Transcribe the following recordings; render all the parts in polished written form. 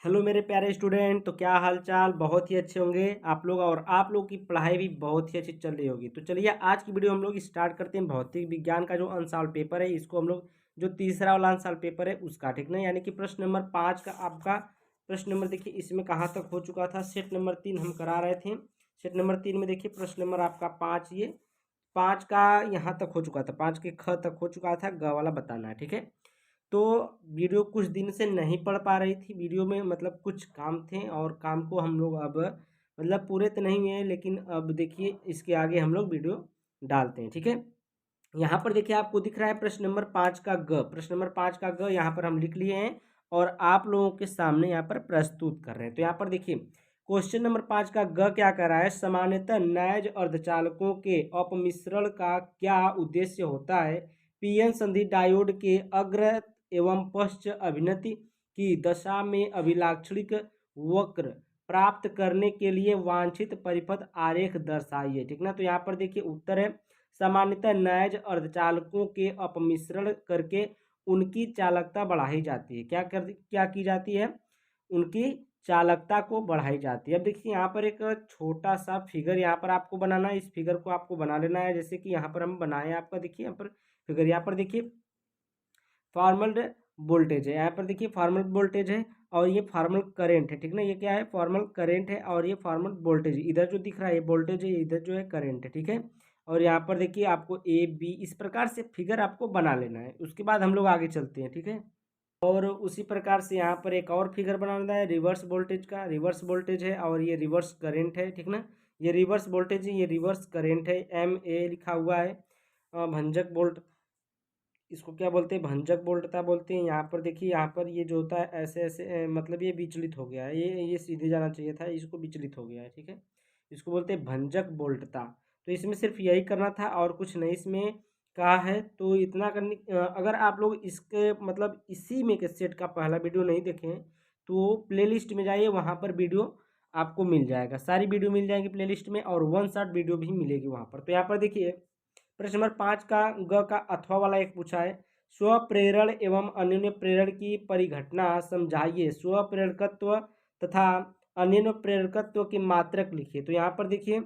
Hello मेरे प्यारे student. तो क्या हाल चाल? बहुत ही अच्छे होंगे आप लोग और आप लोग की पढ़ाई भी बहुत ही अच्छी चल रही होगी। तो चलिए आज की वीडियो हम लोग स्टार्ट करते हैं। भौतिक विज्ञान का जो अनसॉल्व पेपर है इसको हम लोग जो तीसरा वाला अनसॉल्व पेपर है उसका, ठीक ना, यानी कि प्रश्न नंबर 5 का आपका प्रश्न नंबर देखिए इसमें कहाँ तक हो चुका था। सेट नंबर 3 हम करा रहे थे। सेट नंबर 3 में देखिए प्रश्न नंबर आपका 5, ये 5 का यहाँ तक हो चुका था, 5 के ख तक हो चुका था, ग वाला बताना है, ठीक है। तो वीडियो कुछ दिन से नहीं पढ़ पा रही थी, वीडियो में मतलब कुछ काम थे और काम को हम लोग अब मतलब पूरे तो नहीं हुए हैं, लेकिन अब देखिए इसके आगे हम लोग वीडियो डालते हैं, ठीक है। यहाँ पर देखिए आपको दिख रहा है प्रश्न नंबर 5 का ग, प्रश्न नंबर 5 का ग यहाँ पर हम लिख लिए हैं और आप लोगों के सामने यहाँ पर प्रस्तुत कर रहे हैं। तो यहाँ पर देखिए क्वेश्चन नंबर 5 का ग क्या कर रहा है। सामान्यतः नैज अर्धचालकों के अपमिश्रण का क्या उद्देश्य होता है। पीएन संधि डायोड के अग्र एवं पश्च अभिनति की दशा में अभिलाक्षणिक वक्र प्राप्त करने के लिए वांछित परिपथ आरेख दर्शाइए, ठीक ना। तो यहाँ पर देखिए उत्तर है सामान्यतः नैज अर्धचालकों के अपमिश्रण करके उनकी चालकता बढ़ाई जाती है। क्या की जाती है? उनकी चालकता को बढ़ाई जाती है। अब देखिए यहाँ पर एक छोटा सा फिगर यहाँ पर आपको बनाना है। इस फिगर को आपको बना लेना है, जैसे कि यहाँ पर हम बनाए आपका देखिए यहाँ पर फिगर। यहाँ पर देखिए फॉर्मल वोल्टेज है, यहाँ पर देखिए फॉर्मल वोल्टेज है और ये फॉर्मल करंट है, ठीक ना। ये क्या है? फॉर्मल करंट है और ये फॉर्मल वोल्टेज। इधर जो दिख रहा है ये वोल्टेज है, इधर जो है करंट है, ठीक है। और यहाँ पर देखिए आपको ए बी इस प्रकार से फिगर आपको बना लेना है, उसके बाद हम लोग आगे चलते हैं, ठीक है। और उसी प्रकार से यहाँ पर एक और फिगर बनाना है रिवर्स वोल्टेज का। रिवर्स वोल्टेज है और ये रिवर्स करंट है, ठीक ना। ये रिवर्स वोल्टेज है, ये रिवर्स करंट है, एम ए लिखा हुआ है। भंजक वोल्ट, इसको क्या बोलते हैं? भंजक वोल्टता बोलते हैं। यहाँ पर देखिए यहाँ पर ये जो होता है ऐसे ऐसे मतलब ये विचलित हो गया है, ये सीधे जाना चाहिए था, इसको विचलित हो गया है, ठीक है। इसको बोलते हैं भंजक वोल्टता। तो इसमें सिर्फ यही करना था और कुछ नहीं इसमें कहा है। तो इतना करने अगर आप लोग इसके मतलब इसी में के सेट का पहला वीडियो नहीं देखें तो प्लेलिस्ट में जाइए, वहाँ पर वीडियो आपको मिल जाएगा, सारी वीडियो मिल जाएगी प्लेलिस्ट में और वन शॉट वीडियो भी मिलेगी वहाँ पर। तो यहाँ पर देखिए प्रश्न नंबर 5 का ग का अथवा वाला एक पूछा है। स्व प्रेरण एवं अन्योन्य प्रेरण की परिघटना समझाइए। स्व प्रेरकत्व तथा अन्योन्य प्रेरकत्व की मात्रक लिखिए। तो यहाँ पर देखिए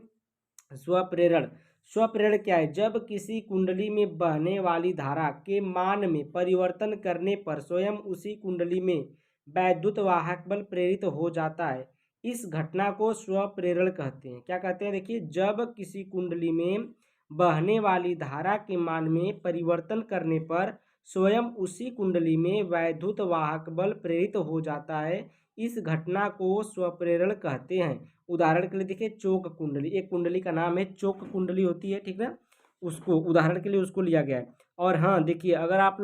स्वप्रेरण, स्वप्रेरण क्या है? जब किसी कुंडली में बहने वाली धारा के मान में परिवर्तन करने पर स्वयं उसी कुंडली में वैद्युत वाहक बल प्रेरित हो जाता है, इस घटना को स्वप्रेरण कहते हैं। क्या कहते हैं? देखिए जब किसी कुंडली में बहने वाली धारा के मान में परिवर्तन करने पर स्वयं उसी कुंडली में वैद्युत वाहक बल प्रेरित हो जाता है, इस घटना को स्वप्रेरण कहते हैं। उदाहरण के लिए देखिए चोक कुंडली, एक कुंडली का नाम है चोक कुंडली होती है, ठीक है। उसको उदाहरण के लिए उसको लिया गया है। और हाँ देखिए अगर आप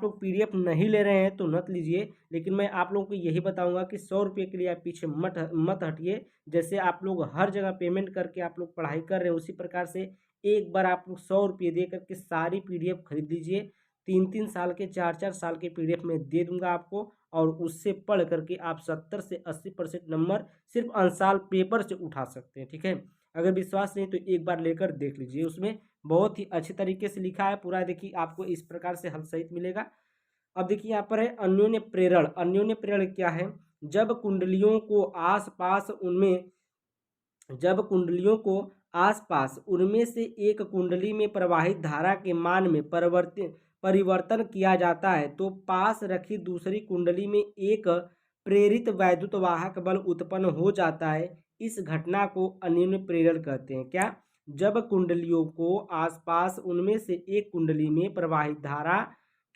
लोग पीडीएफ नहीं ले रहे हैं तो मत लीजिए, लेकिन मैं आप लोगों को यही बताऊंगा कि 100 रुपये के लिए आप पीछे मत मत हटिए। जैसे आप लोग हर जगह पेमेंट करके आप लोग पढ़ाई कर रहे हैं, उसी प्रकार से एक बार आप लोग 100 रुपये दे करके सारी पीडीएफ खरीद लीजिए। 3-3 साल के 4-4 साल के पीडीएफ में दे दूंगा आपको और उससे पढ़ करके आप 70 से 80% नंबर सिर्फ अंसाल पेपर से उठा सकते हैं, ठीक है। अगर विश्वास नहीं तो एक बार लेकर देख लीजिए, उसमें बहुत ही अच्छे तरीके से लिखा है पूरा। देखिए आपको इस प्रकार से हल सहित मिलेगा। अब देखिए यहाँ पर है अन्योन्य प्रेरण। अन्योन्य प्रेरण क्या है? जब कुंडलियों को आसपास उनमें जब कुंडलियों को आसपास उनमें से एक कुंडली में प्रवाहित धारा के मान में परिवर्तन किया जाता है तो पास रखी दूसरी कुंडली में एक प्रेरित वैद्युत वाहक बल उत्पन्न हो जाता है। इस घटना को अन्योन्य प्रेरण कहते हैं। क्या? जब कुंडलियों को आसपास उनमें से एक कुंडली में प्रवाहित धारा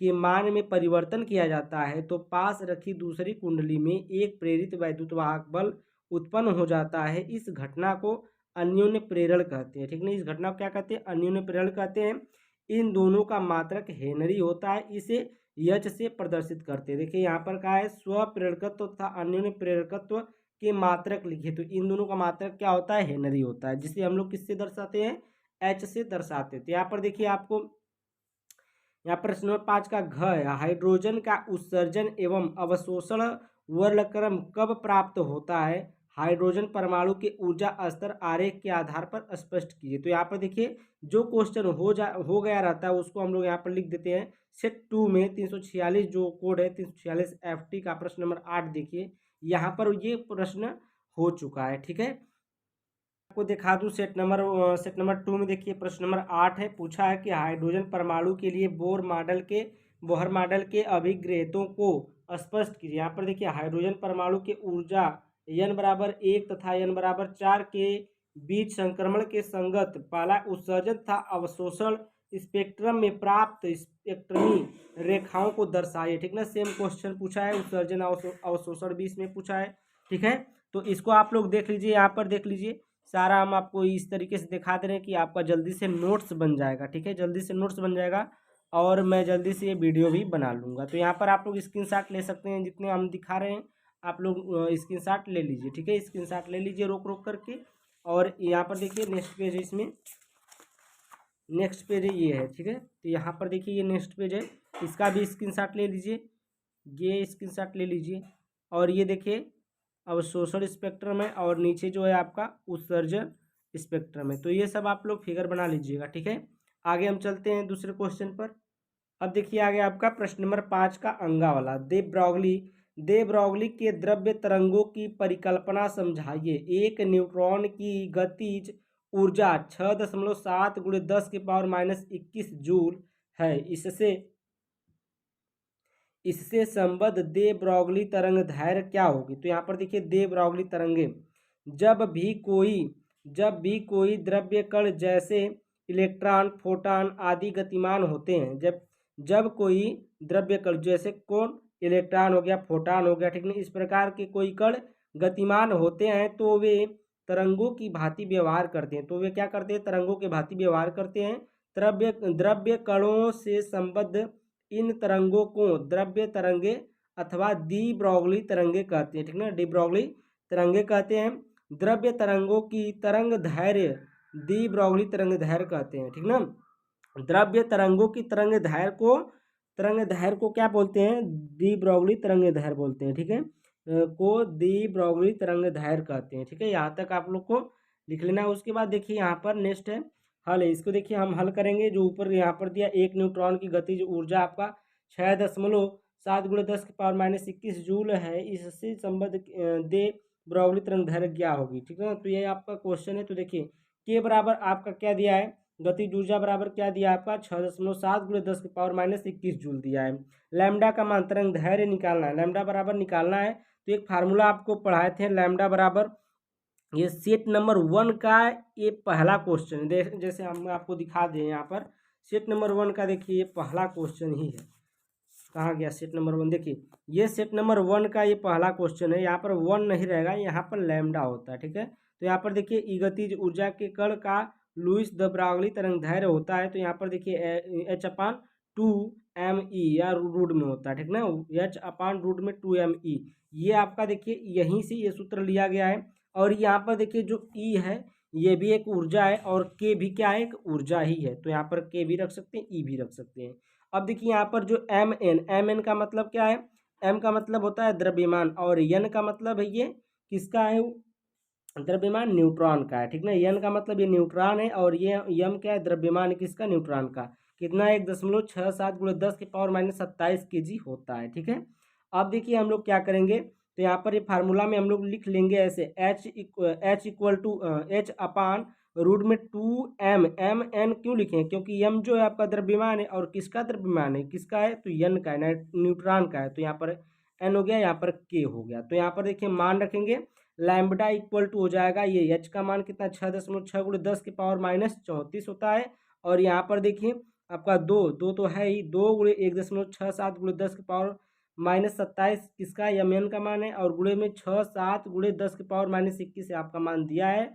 के मान में परिवर्तन किया जाता है तो पास रखी दूसरी कुंडली में एक प्रेरित वैद्युत वाहक बल उत्पन्न हो जाता है। इस घटना को अन्योन्य प्रेरण कहते हैं, ठीक नहीं। इस घटना को क्या कहते हैं? अन्योन्य प्रेरण कहते हैं। इन दोनों का मात्रक हेनरी होता है, इसे यच से प्रदर्शित करते हैं। देखिए यहाँ पर कहा है स्व प्रेरकत्व तथा अन्योन्य प्रेरकत्व के मात्रक लिखिए। तो इन दोनों का मात्रक क्या होता है? हेनरी होता है, जिसे हम लोग किससे दर्शाते हैं? एच से दर्शाते हैं। तो यहाँ पर देखिए आपको यहाँ प्रश्न नंबर 5 का घ है। हाइड्रोजन का उत्सर्जन एवं अवशोषण वर्णक्रम कब प्राप्त होता है? हाइड्रोजन परमाणु के ऊर्जा स्तर आरेख के आधार पर स्पष्ट कीजिए। तो यहाँ पर देखिए जो क्वेश्चन हो गया रहता है उसको हम लोग यहाँ पर लिख देते हैं। सेट 2 में 346 जो कोड है 346 FT का प्रश्न नंबर 8 देखिए, यहाँ पर ये प्रश्न हो चुका है। ठीक है, आपको दिखा दूं सेट नंबर 2 में देखिए प्रश्न नंबर 8 है। पूछा है कि हाइड्रोजन परमाणु के लिए बोहर मॉडल के अभिग्रहितों को स्पष्ट कीजिए। यहाँ पर देखिए हाइड्रोजन परमाणु के ऊर्जा n=1 तथा n=4 के बीच संक्रमण के संगत पहला उत्सर्जन तथा अवशोषण स्पेक्ट्रम में प्राप्त स्पेक्ट्रमी रेखाओं को दर्शाइए। ठीक ना, सेम क्वेश्चन पूछा है, उत्सर्जन अवशोषण भी इसमें पूछा है। ठीक है, तो इसको आप लोग देख लीजिए, यहाँ पर देख लीजिए सारा हम आपको इस तरीके से दिखा दे रहे हैं कि आपका जल्दी से नोट्स बन जाएगा। ठीक है, जल्दी से नोट्स बन जाएगा और मैं जल्दी से ये वीडियो भी बना लूँगा। तो यहाँ पर आप लोग स्क्रीनशॉट ले सकते हैं, जितने हम दिखा रहे हैं आप लोग स्क्रीनशॉट ले लीजिए। ठीक है, स्क्रीनशॉट ले लीजिए रोक रोक करके। और यहाँ पर देखिए नेक्स्ट पेज है, इसमें नेक्स्ट पेज है ये है। ठीक है, तो यहाँ पर देखिए ये नेक्स्ट पेज है, इसका भी स्क्रीनशॉट ले लीजिए, ये स्क्रीनशॉट ले लीजिए। और ये देखिए अवशोषण स्पेक्ट्रम है और नीचे जो है आपका उत्सर्जन स्पेक्ट्रम है। तो ये सब आप लोग फिगर बना लीजिएगा। ठीक है, आगे हम चलते हैं दूसरे क्वेश्चन पर। अब देखिए आगे आपका प्रश्न नंबर 5 का अंगा वाला दे ब्रॉगली के द्रव्य तरंगों की परिकल्पना समझाइए। एक न्यूट्रॉन की गतिज ऊर्जा 6.7 × 10⁻21 जूल है। इससे संबद्ध दे ब्रॉगली तरंग दैर्घ्य क्या होगी। तो यहाँ पर देखिए दे ब्रॉगली तरंगे, जब भी कोई द्रव्य कण जैसे इलेक्ट्रॉन फोटॉन आदि गतिमान होते हैं, जब कोई द्रव्य कण जैसे कौन इलेक्ट्रॉन हो गया, फोटॉन हो गया, ठीक है, इस प्रकार के कोई कण गतिमान होते हैं तो वे तरंगों की भांति व्यवहार करते हैं। तो वे क्या करते हैं, तरंगों के भांति व्यवहार करते हैं। द्रव्य कणों से संबद्ध इन तरंगों को द्रव्य तरंगे अथवा डी ब्रॉगली तरंगे कहते हैं। ठीक ना, डी ब्रॉगली तरंगे कहते हैं। द्रव्य तरंगों की तरंग दैर्घ्य डी ब्रॉगली तरंग दैर्घ्य कहते हैं। ठीक ना, द्रव्य तरंगों की तरंग दैर्घ्य को क्या बोलते हैं, डी ब्रॉगली तरंग दैर्घ्य बोलते हैं। ठीक है, को डी ब्रॉगली तरंग दैर्घ्य कहते हैं। ठीक है, यहाँ तक आप लोग को लिख लेना है। उसके बाद देखिए यहाँ पर नेक्स्ट है हल है। इसको देखिए हम हल करेंगे। जो ऊपर यहाँ पर दिया, एक न्यूट्रॉन की गतिज ऊर्जा आपका 6.7 × 10⁻21 जूल है। इससे संबद्ध दे ब्रॉगली तरंग दैर्घ्य क्या होगी। ठीक है ना, तो ये आपका क्वेश्चन है। तो देखिए के बराबर आपका क्या दिया है, गतिज ऊर्जा बराबर क्या दिया आपका 6.7 × 10⁻21 जूल दिया है। लैम्डा का मान तरंग दैर्घ्य निकालना है, लैम्डा बराबर निकालना है। तो एक फार्मूला आपको पढ़ाए थे, लैम्डा बराबर, ये सेट नंबर 1 का ये पहला क्वेश्चन है। जैसे हम आपको दिखा दें यहाँ पर सेट नंबर 1 का, देखिए ये पहला क्वेश्चन ही है। कहाँ गया सेट नंबर 1, देखिए ये सेट नंबर 1 का ये पहला क्वेश्चन है। यहाँ पर 1 नहीं रहेगा, यहाँ पर लैम्डा होता है। ठीक है, तो यहाँ पर देखिए ई गतिज ऊर्जा के कण का लुईस द ब्रॉगली तरंग दैर्घ्य होता है। तो यहाँ पर देखिए H/2me या रूट में होता है। ठीक ना, H/√2me, ये आपका देखिए यहीं से ये सूत्र लिया गया है। और यहाँ पर देखिए जो ई है ये भी एक ऊर्जा है और के भी क्या है, एक ऊर्जा ही है। तो यहाँ पर के भी रख सकते हैं, ई भी रख सकते हैं। अब देखिए यहाँ पर जो एम एन का मतलब क्या है, एम का मतलब होता है द्रव्यमान और एन का मतलब है ये किसका है, द्रव्यमान न्यूट्रॉन का है। ठीक ना, एन का मतलब ये न्यूट्रॉन है और ये एम क्या है, द्रव्यमान है किसका, न्यूट्रॉन का। कितना, 1.67 × 10⁻27 kg होता है। ठीक है, अब देखिए हम लोग क्या करेंगे, तो यहाँ पर ये फार्मूला में हम लोग लिख लेंगे ऐसे H/√2m। एम एन क्यों लिखें, क्योंकि एम जो है आपका द्रव्यमान है और किसका द्रव्यमान है, किसका है, तो एन का है, न्यूट्रॉन का है। तो यहाँ पर एन हो गया, यहाँ पर के हो गया। तो यहाँ पर देखिए मान रखेंगे, लैम्बडा = हो जाएगा ये एच का मान कितना 6.6 × 10⁻34 होता है। और यहाँ पर देखिए आपका दो तो है ही, 2 × 1.67 × 10⁻27 किसका, एम का मान है। और गुणे में 6-7 × 10⁻21 से आपका मान दिया है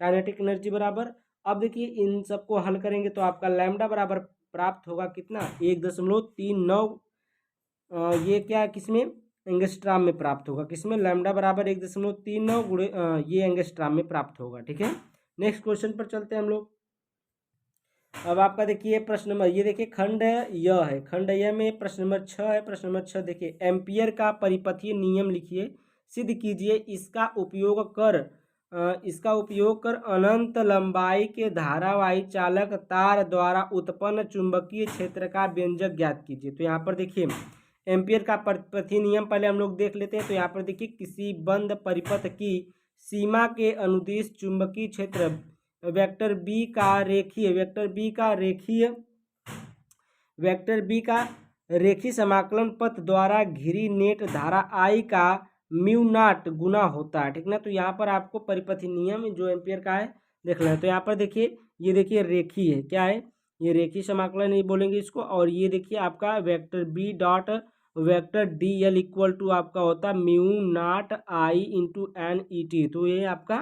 काइनेटिक एनर्जी बराबर। अब देखिए इन सबको हल करेंगे तो आपका लैम्डा बराबर प्राप्त होगा कितना, 1.39, ये क्या है किसमें, एंगस्ट्राम में प्राप्त होगा। किसमें, लैम्डा बराबर 1.39 ये एंगस्ट्राम में प्राप्त होगा। ठीक है, नेक्स्ट क्वेश्चन पर चलते हैं हम लोग। अब आपका देखिए प्रश्न नंबर, ये देखिए खंड य है, खंड य में प्रश्न नंबर 6 है। प्रश्न नंबर 6 देखिए, एम्पियर का परिपथीय नियम लिखिए। सिद्ध कीजिए इसका उपयोग कर अनंत लंबाई के धारावाही चालक तार द्वारा उत्पन्न चुंबकीय क्षेत्र का व्यंजक ज्ञात कीजिए। तो यहाँ पर देखिए एम्पियर का प्रति नियम पहले हम लोग देख लेते हैं। तो यहाँ पर देखिए किसी बंद परिपथ की सीमा के अनुदिश चुंबकीय क्षेत्र वेक्टर बी का रेखीय समाकलन पथ द्वारा घिरी नेट धारा I का म्यू नॉट गुना होता है, ठीक ना। तो यहाँ पर आपको परिपथी नियम जो एम्पियर का है देख लें। तो यहाँ पर देखिए ये देखिए रेखीय है, क्या है ये रेखीय समाकलन ही बोलेंगे इसको। और ये देखिए आपका vector B dot vector D L equal to आपका होता है mu naught I into N E T. तो ये आपका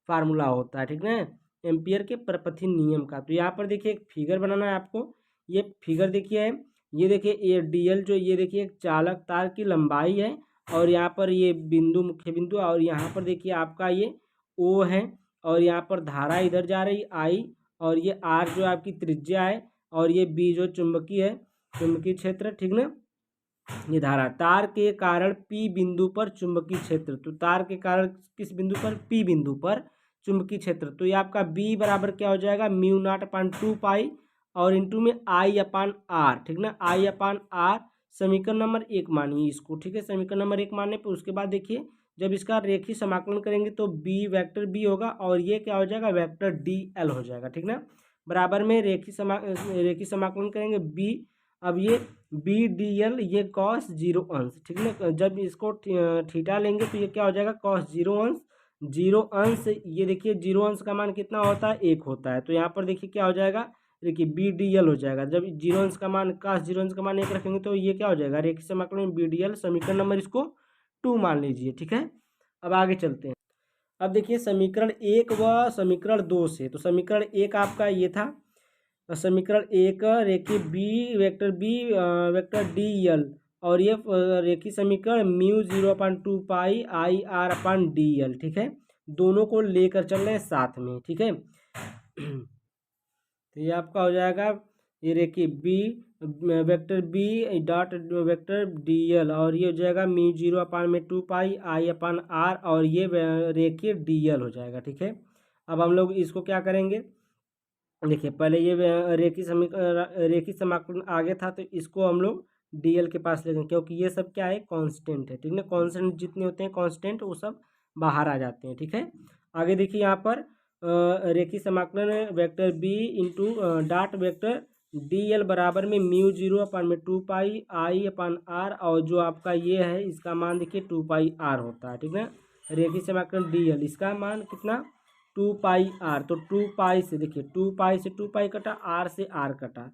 फार्मूला होता है, ठीक ना, एम्पियर के परिपथी नियम का। तो यहाँ पर देखिए एक फिगर बनाना है आपको। ये फिगर देखिए है, ये देखिए ये डी एल जो ये देखिए एक चालक तार की लंबाई है और यहाँ पर ये बिंदु मुख्य बिंदु और यहाँ पर देखिए आपका ये ओ है और यहाँ पर धारा इधर जा रही आई और ये आर जो आपकी त्रिज्या है और ये बी जो चुंबकीय क्षेत्र, ठीक ना। ये धारा तार के कारण पी बिंदु पर चुंबकीय क्षेत्र, तो तार के कारण किस बिंदु पर, पी बिंदु पर चुंबकीय क्षेत्र। तो ये आपका बी बराबर क्या हो जाएगा म्यू नॉट अपान 2 पाई और इंटू में आई अपान आर, ठीक ना, आई अपान आर समीकरण नंबर 1 मानिए इसको, ठीक है। समीकरण नंबर 1 मानने पर उसके बाद देखिए जब इसका रेखीय समाकलन करेंगे तो बी वेक्टर बी होगा और ये क्या हो जाएगा वेक्टर डी एल हो जाएगा, ठीक ना। बराबर में रेखीय समाकलन करेंगे बी, अब ये बी डी एल ये कॉस 0 अंश, ठीक ना। जब इसको थीटा लेंगे तो ये क्या हो जाएगा कॉस 0 अंश, 0 अंश ये देखिए 0 अंश का मान कितना होता है 1 होता है। तो यहाँ पर देखिए क्या हो जाएगा, देखिए बी डी एल हो जाएगा। जब 0 अंश का मान काश 0 अंश का मान 1 रखेंगे तो ये क्या हो जाएगा रेखीय समाकलन में बी डी एल, समीकरण नंबर इसको 2 मान लीजिए, ठीक है। अब आगे चलते हैं। अब देखिए समीकरण 1 व समीकरण 2 से, तो समीकरण 1 आपका ये था, समीकरण 1 रेखीय वेक्टर डी एल और ये रेखीय समीकरण mu 0/2 pi I R upon D L, ठीक है। दोनों को लेकर चल रहे हैं साथ में, ठीक है। तो ये आपका हो जाएगा ये रेखीय vector B dot vector D L और ये हो जाएगा म्यू 0/2 पाई आई अपान आर और ये रेखीय डी एल हो जाएगा, ठीक है। अब हम लोग इसको क्या करेंगे, देखिए पहले ये रेखीय समाकलन आगे था तो इसको हम लोग डी एल के पास लेंगे क्योंकि ये सब क्या है कांस्टेंट है, ठीक है। कांस्टेंट जितने होते हैं कांस्टेंट वो सब बाहर आ जाते हैं, ठीक है। आगे देखिए यहाँ पर रेखीय समाकलन vector B into dot vector D L बराबर में म्यू 0/2 पाई आई अपान आर और जो आपका ये है इसका मान देखिए 2 पाई आर होता है, ठीक है। रेखीय समाकलन डी एल इसका मान कितना 2 पाई आर, तो 2 पाई से देखिए 2 पाई से 2 पाई कटा, आर से आर कटा,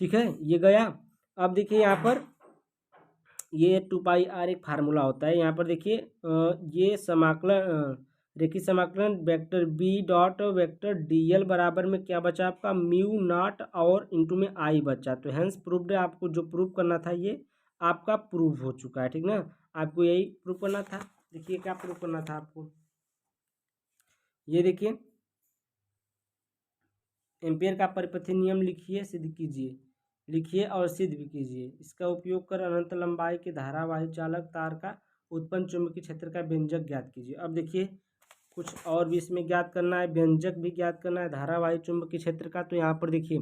ठीक है, ये गया। अब देखिए यहाँ पर ये 2 पाई आर एक फार्मूला होता है। यहाँ पर देखिए ये समाकलन रेखीय समाकलन vector B dot vector D L बराबर में क्या बचा आपका म्यू नॉट और इंटू में आई बचा। तो हैंस प्रूव्ड है, आपको जो प्रूव करना था ये आपका प्रूव हो चुका है, ठीक ना। आपको यही प्रूव करना था। देखिए क्या प्रूव करना था आपको, ये देखिए एम्पियर का परिपथी नियम लिखिए, सिद्ध कीजिए, लिखिए और सिद्ध भी कीजिए। इसका उपयोग कर अनंत लंबाई के धारावाही चालक तार का उत्पन्न चुंबकीय क्षेत्र का व्यंजक ज्ञात कीजिए। अब देखिए कुछ और भी इसमें ज्ञात करना है, व्यंजक भी ज्ञात करना है धारावाही चुंबकीय क्षेत्र का। तो यहाँ पर देखिए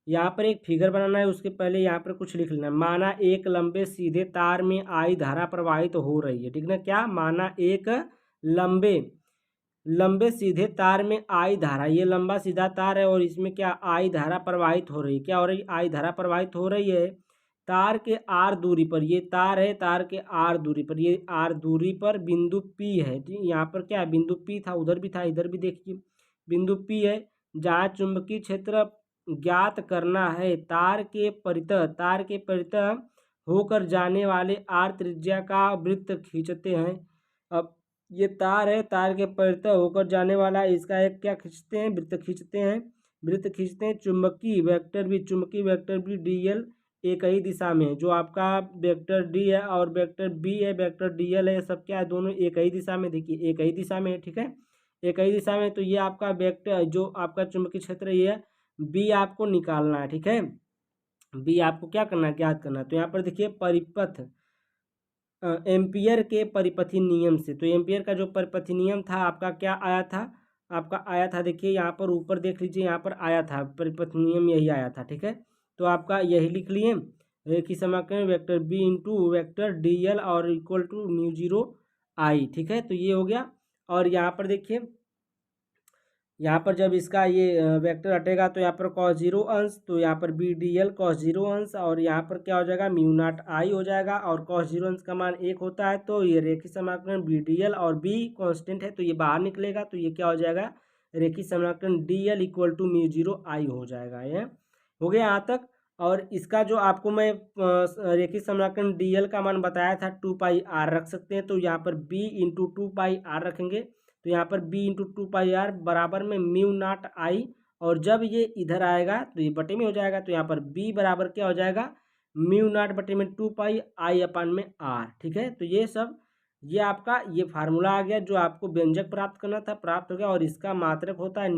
यहाँ पर एक फिगर बनाना है, उसके पहले यहाँ पर कुछ लिख लेना है। माना एक लंबे सीधे तार में आई धारा प्रवाहित हो रही है, ठीक ना। क्या माना एक लंबे सीधे तार में आई धारा, ये लंबा सीधा तार है और इसमें क्या आई धारा प्रवाहित हो रही है। क्या हो रही, आई धारा प्रवाहित हो रही है तार के आर दूरी पर। ये तार है तार के आर दूरी पर, ये आर दूरी पर बिंदु पी है। यहाँ पर क्या बिंदु पी था, उधर भी था, इधर भी देखिए बिंदु पी है जहाँ चुंबकीय क्षेत्र ज्ञात करना है। तार के परितः होकर जाने वाले आर त्रिज्या का वृत्त खींचते हैं। अब ये तार है, तार के परितः होकर जाने वाला इसका एक क्या खींचते हैं, वृत्त खींचते हैं। चुंबकीय वेक्टर भी डी एल एक ही दिशा में है। जो आपका वेक्टर डी है और वेक्टर बी है, वेक्टर डी एल है, सब क्या है दोनों एक ही दिशा में, देखिए एक ही दिशा में है, ठीक है, एक ही दिशा में। तो ये आपका वेक्टर जो आपका चुंबकीय क्षेत्र ये है बी आपको निकालना है, ठीक है। बी आपको क्या करना है, ज्ञात करना है। तो यहाँ पर देखिए एम्पियर के परिपथी नियम से। तो एम्पियर का जो परिपथी नियम था आपका क्या आया था, आपका आया था, देखिए यहाँ पर ऊपर देख लीजिए, यहाँ पर आया था परिपथी नियम, यही आया था। ठीक है, तो आपका यही लिख लिए, रेखीय समाकलन vector B into vector D L और equal to mu zero I. ठीक है, तो ये हो गया। और यहाँ पर देखिए, यहाँ पर जब इसका ये वेक्टर हटेगा तो यहाँ पर कॉस जीरो अंश, तो यहाँ पर B D L cos zero अंश, और यहाँ पर क्या हो जाएगा, म्यू नॉट आई हो जाएगा, और कॉस जीरो अंश का मान 1 होता है, तो ये रेखीय समाकलन बी डी एल, और बी कांस्टेंट है तो ये बाहर निकलेगा, तो ये क्या हो जाएगा, रेखीय समाकलन d L equal to mu zero I हो जाएगा। ये हो गया यहाँ तक। और इसका जो आपको मैं रेखीय समाकलन डी एल का मान बताया था 2πr रख सकते हैं, तो यहाँ पर b इंटू 2πr रखेंगे, तो यहाँ पर b इंटू 2πr बराबर में म्यू नॉट आई, और जब ये इधर आएगा तो ये बटे में हो जाएगा, तो यहाँ पर b बराबर क्या हो जाएगा, म्यू नॉट बटे में 2πi अपान में r। ठीक है, तो ये सब, ये आपका ये फार्मूला आ गया जो आपको व्यंजक प्राप्त करना था, प्राप्त हो गया। और इसका मात्रक होता है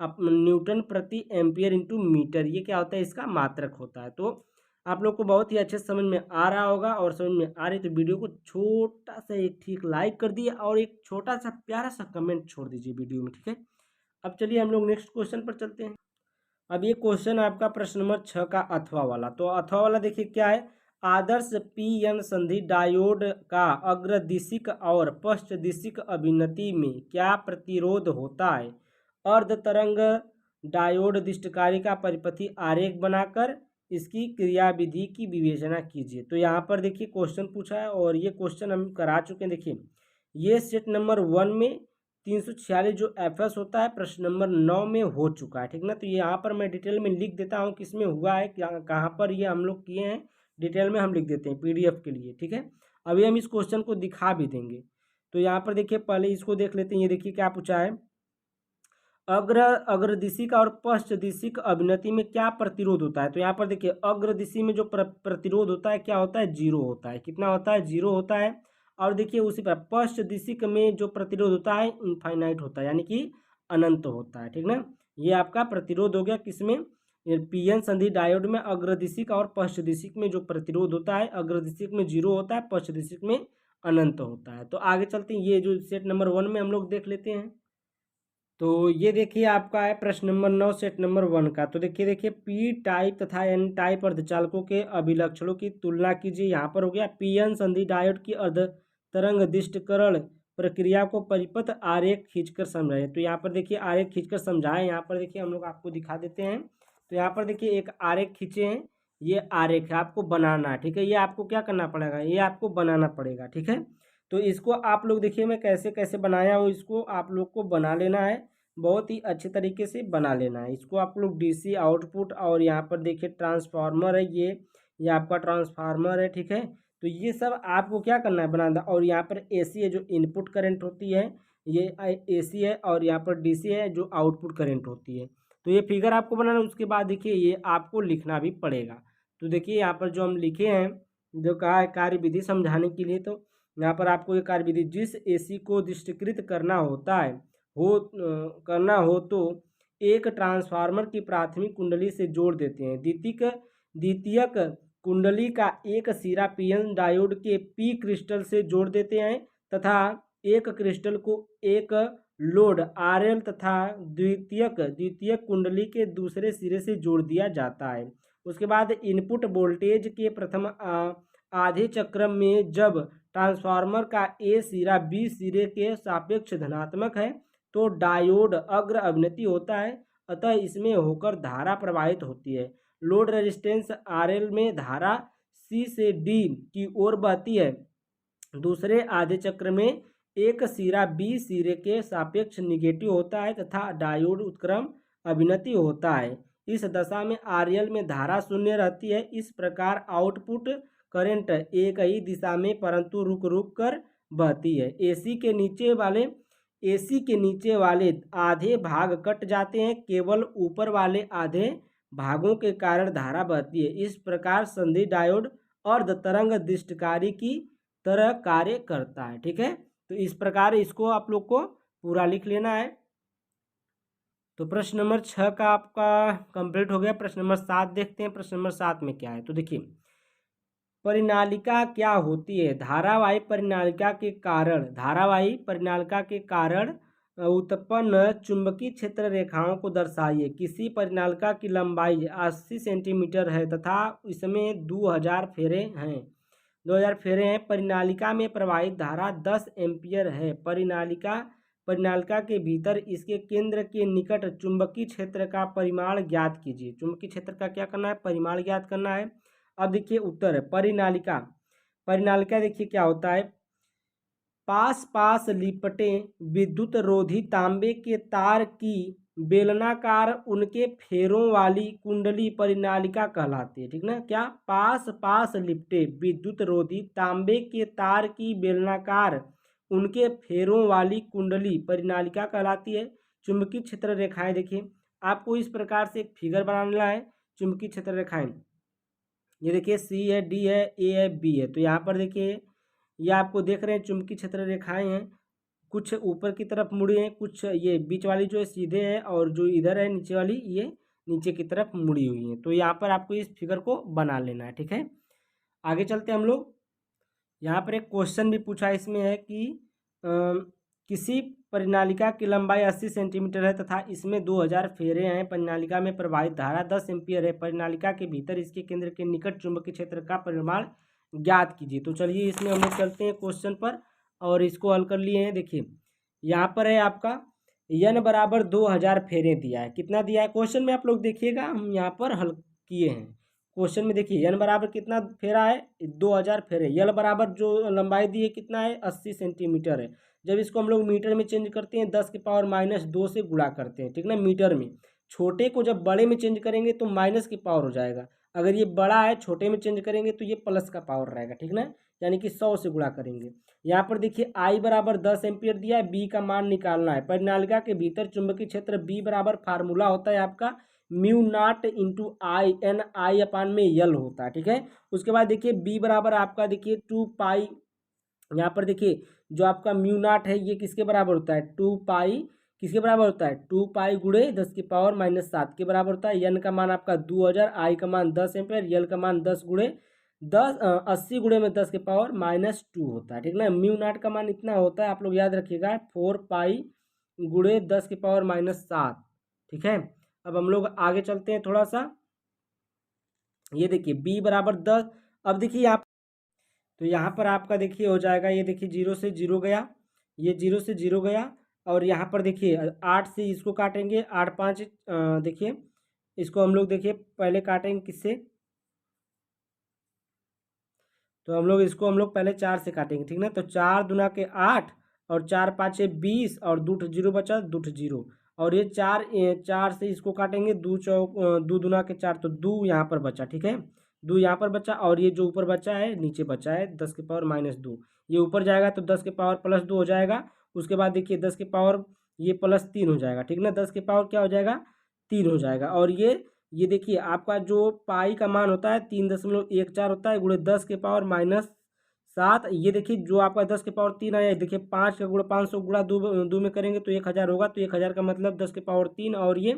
न्यूटन प्रति एम्पियर इंटू मीटर, ये क्या होता है, इसका मात्रक होता है। तो आप लोग को बहुत ही अच्छे समझ में आ रहा होगा, और समझ में आ रही तो वीडियो को छोटा सा एक ठीक लाइक कर दिए, और एक छोटा सा प्यारा सा कमेंट छोड़ दीजिए वीडियो में। ठीक है, अब चलिए हम लोग नेक्स्ट क्वेश्चन पर चलते हैं। अब ये क्वेश्चन आपका प्रश्न नंबर 6 का अथवा वाला। तो अथवा वाला देखिए क्या है, आदर्श पी एन संधि डायोड का अग्रदिशिक और पश्चदिशिक अभिनति में क्या प्रतिरोध होता है। अर्ध तरंग डायोड दिष्टकारी का परिपथी आरेख बनाकर इसकी क्रियाविधि की विवेचना कीजिए। तो यहाँ पर देखिए क्वेश्चन पूछा है, और ये क्वेश्चन हम करा चुके हैं। देखिए ये सेट नंबर 1 में 346 जो एफएस होता है प्रश्न नंबर 9 में हो चुका है। ठीक ना, तो ये यहाँ पर मैं डिटेल में लिख देता हूँ किसमें हुआ है, क्या कहाँ पर ये हम लोग किए हैं, डिटेल में हम लिख देते हैं पीडीएफ के लिए। ठीक है, अभी हम इस क्वेश्चन को दिखा भी देंगे। तो यहाँ पर देखिए पहले इसको देख लेते हैं। ये देखिए क्या पूछा है, अग्रदिशिक और पश्चदिशिक अभिनति में क्या प्रतिरोध होता है। तो यहाँ पर देखिए अग्रदिशि में जो प्रतिरोध होता है क्या होता है, 0 होता है। कितना होता है, 0 होता है। और देखिए उसी पर पश्चदिशिक में जो प्रतिरोध होता है इनफाइनाइट होता है, यानी कि अनंत होता है। ठीक ना, ये आपका प्रतिरोध हो गया किसमें, पीएन संधि डायोड में अग्रदिशिक और पश्चदिशिक में जो प्रतिरोध होता है, अग्रदिशिक में 0 होता है, पश्चदिशिक में अनंत होता है। तो आगे चलते हैं, ये जो सेट नंबर 1 में हम लोग देख लेते हैं। तो ये देखिए आपका है प्रश्न नंबर 9 सेट नंबर 1 का। तो देखिए पी टाइप तथा एन टाइप अर्धचालकों के अभिलक्षणों की तुलना कीजिए। यहाँ पर हो गया पीएन संधि डायोड की अर्ध तरंग दिष्टकरण प्रक्रिया को परिपथ आरेख खींचकर समझाए। तो यहाँ पर देखिए आरेख खींचकर समझाएं, यहाँ पर देखिए हम लोग आपको दिखा देते हैं। तो यहाँ पर देखिए एक आरेख खींचे हैं, ये आरेख है, आपको बनाना है। ठीक है, ये आपको क्या करना पड़ेगा, ये आपको बनाना पड़ेगा। ठीक है, तो इसको आप लोग देखिए मैं कैसे कैसे बनाया हूँ, इसको आप लोग को बना लेना है, बहुत ही अच्छे तरीके से बना लेना है इसको आप लोग। डीसी आउटपुट, और यहाँ पर देखिए ट्रांसफार्मर है, ये आपका ट्रांसफार्मर है। ठीक है, तो ये सब आपको क्या करना है, बनाना। और यहाँ पर एसी है जो इनपुट करंट होती है, ये एसी है, और यहाँ पर डीसी है जो आउटपुट करंट होती है। तो ये फिगर आपको बनाना है। उसके बाद देखिए ये आपको लिखना भी पड़ेगा। तो देखिए यहाँ पर जो हम लिखे हैं, जो कहा है कार्य विधि समझाने के लिए, तो यहाँ पर आपको ये कार्य विधि, जिस एसी को दृष्टिकृत करना हो तो एक ट्रांसफार्मर की प्राथमिक कुंडली से जोड़ देते हैं। द्वितीयक कुंडली का एक सिरा पीएन डायोड के पी क्रिस्टल से जोड़ देते हैं, तथा एक क्रिस्टल को एक लोड आरएल तथा द्वितीयक कुंडली के दूसरे सिरे से जोड़ दिया जाता है। उसके बाद इनपुट वोल्टेज के प्रथम आधे चक्र में जब ट्रांसफार्मर का ए सिरा बी सिरे के सापेक्ष धनात्मक है तो डायोड अग्र अभिनति होता है, अतः इसमें होकर धारा प्रवाहित होती है। लोड रेजिस्टेंस आरएल में धारा सी से डी की ओर बहती है। दूसरे आधे चक्र में एक सिरा बी सिरे के सापेक्ष निगेटिव होता है तथा डायोड उत्क्रम अभिनति होता है। इस दशा में आरएल में धारा शून्य रहती है। इस प्रकार आउटपुट करंट एक ही दिशा में परंतु रुक रुक कर बहती है। एसी के नीचे वाले आधे भाग कट जाते हैं, केवल ऊपर वाले आधे भागों के कारण धारा बहती है। इस प्रकार संधि डायोड अर्ध तरंग दिष्टकारी की तरह कार्य करता है। ठीक है, तो इस प्रकार इसको आप लोग को पूरा लिख लेना है। तो प्रश्न नंबर 6 का आपका कंप्लीट हो गया। प्रश्न नंबर 7 देखते हैं, प्रश्न नंबर 7 में क्या है। तो देखिए परिनालिका क्या होती है? धारावाही परिनालिका के कारण उत्पन्न चुंबकीय क्षेत्र रेखाओं को दर्शाइए। किसी परिनालिका की लंबाई 80 सेंटीमीटर है तथा इसमें 2000 फेरे हैं। 2000 फेरे हैं। परिनालिका में प्रवाहित धारा 10 एम्पीयर है। परिनालिका के भीतर इसके केंद्र के निकट चुंबकीय क्षेत्र का परिमाण ज्ञात कीजिए। चुंबकीय क्षेत्र का क्या करना है? परिमाण ज्ञात करना है। अब देखिए उत्तर है परिनालिका देखिए क्या होता है, पास पास लिपटे विद्युत रोधी तांबे के तार की बेलनाकार उनके फेरों वाली कुंडली परिनालिका कहलाती है। ठीक ना? क्या? पास पास लिपटे विद्युत रोधी तांबे के तार की बेलनाकार उनके फेरों वाली कुंडली परिनालिका कहलाती है। चुंबकीय क्षेत्र रेखाएं देखिए, आपको इस प्रकार से एक फिगर बनाना है। चुंबकीय क्षेत्र रेखाएं ये देखिए सी है, डी है, ए है, बी है। तो यहाँ पर देखिए ये आपको देख रहे हैं चुंबकीय क्षेत्र रेखाएं हैं, कुछ ऊपर की तरफ मुड़ी हैं, कुछ ये बीच वाली जो है सीधे है और जो इधर है नीचे वाली ये नीचे की तरफ मुड़ी हुई है। तो यहाँ पर आपको इस फिगर को बना लेना है। ठीक है, आगे चलते हैं हम लोग। यहाँ पर एक क्वेश्चन भी पूछा इसमें है कि किसी परिनालिका की लंबाई 80 सेंटीमीटर है तथा इसमें 2000 फेरे हैं। परिनालिका में प्रवाहित धारा 10 एम्पीयर है। परिनालिका के भीतर इसके केंद्र के निकट चुंबकीय क्षेत्र का परिमाण ज्ञात कीजिए। तो चलिए इसमें हम लोग चलते हैं क्वेश्चन पर और इसको हल कर लिए हैं। देखिए यहाँ पर है आपका n बराबर 2000 फेरे दिया है। कितना दिया है क्वेश्चन में? आप लोग देखिएगा, हम यहाँ पर हल किए हैं। क्वेश्चन में देखिए n बराबर कितना फेरा है? 2000 फेरे। l बराबर जो लंबाई दी है कितना है? 80 सेंटीमीटर है। जब इसको हम लोग मीटर में चेंज करते हैं 10⁻⁻2 से गुणा करते हैं। ठीक ना? मीटर में छोटे को जब बड़े में चेंज करेंगे तो माइनस की पावर हो जाएगा। अगर ये बड़ा है छोटे में चेंज करेंगे तो ये प्लस का पावर रहेगा। ठीक ना? यानी कि 100 से गुणा करेंगे। यहाँ पर देखिए I बराबर 10 एम्पीयर दिया है, B का मान निकालना है। परिनालिका के भीतर चुंबकीय क्षेत्र B बराबर फार्मूला होता है आपका μ0 इंटू आई एन आई अपान में यल होता है। ठीक है, उसके बाद देखिए B बराबर आपका देखिए 2 पाई, यहाँ पर देखिए जो आपका μ0 है ये किसके बराबर होता है? 2 पाई किसके बराबर होता है? 2 पाई गुणे 10⁻⁻7 के बराबर होता है। एन का मान आपका 2000, आई का मान 10 एम्पीयर, यल का मान 10 गुणे 80 गुणे में 10⁻⁻2 होता है। ठीक ना? μ0 का मान इतना होता है, आप लोग याद रखिएगा 4 पाई गुणे 10⁻⁻7। ठीक है, अब हम लोग आगे चलते हैं थोड़ा सा। ये देखिए b बराबर 10। अब देखिए यहाँ तो यहाँ पर आपका देखिए हो जाएगा, ये देखिए 0 से 0 गया, ये 0 से 0 गया और यहाँ पर देखिए 8 से इसको काटेंगे, 8 5 देखिए इसको हम लोग देखिए पहले काटेंगे किससे? तो हम लोग पहले 4 से काटेंगे। ठीक ना? तो 4 दूना के 8 और 4 5 20 और 2 0 बचा, 2 0 और ये 4 से इसको काटेंगे, 2 दूना के 4 तो 2 यहाँ पर बचा। ठीक है, 2 यहाँ पर बचा और ये जो ऊपर बचा है नीचे बचा है 10⁻⁻2। ये ऊपर जाएगा तो 10 के पावर +2 हो जाएगा। उसके बाद देखिए 10 के पावर ये +3 हो जाएगा। ठीक ना? 10 के पावर क्या हो जाएगा? 3 हो जाएगा। और ये देखिए आपका जो पाई का मान होता है 3.14 होता है गुणे 10⁻⁻7। ये देखिए जो आपका 10 के पावर 3 आया, देखिए 5 का गुणा 500 गुणा 2 में करेंगे तो 1000 होगा। तो 1000 का मतलब 10 के पावर 3 और ये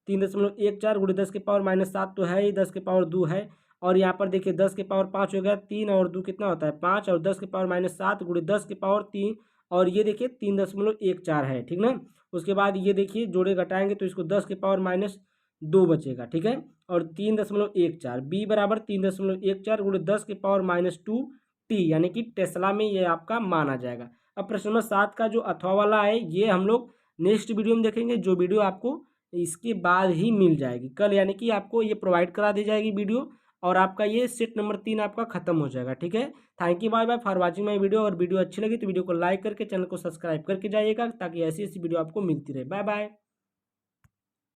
3.14 गुणे 10 के पावर -7 तो है ही, 10 के पावर 2 है। और यहाँ पर देखिए 10 के पावर 5 हो गया, 3 और 2 कितना होता है? 5 और 10 के पावर -7 गुणे 10 के पावर 3 और ये देखिए 3.14 है। ठीक ना? उसके बाद ये देखिए जोड़े घटाएंगे तो इसको 10 के पावर -2 बचेगा। ठीक है, और 3.14 b बराबर 3.14 गुणे 10 के पावर -2 t, यानी कि टेस्ला में ये आपका मान आ जाएगा। अब प्रश्न नंबर 7 का जो अथवा वाला है ये हम लोग नेक्स्ट वीडियो में देखेंगे, जो वीडियो आपको इसके बाद ही मिल जाएगी कल, यानी कि आपको ये प्रोवाइड करा दी जाएगी वीडियो और आपका ये सेट नंबर 3 आपका खत्म हो जाएगा। ठीक है, thank you, bye bye for watching my video. और वीडियो अच्छी लगी तो वीडियो को लाइक करके चैनल को सब्सक्राइब करके जाइएगा ताकि ऐसी ऐसी वीडियो आपको मिलती रहे। Bye bye.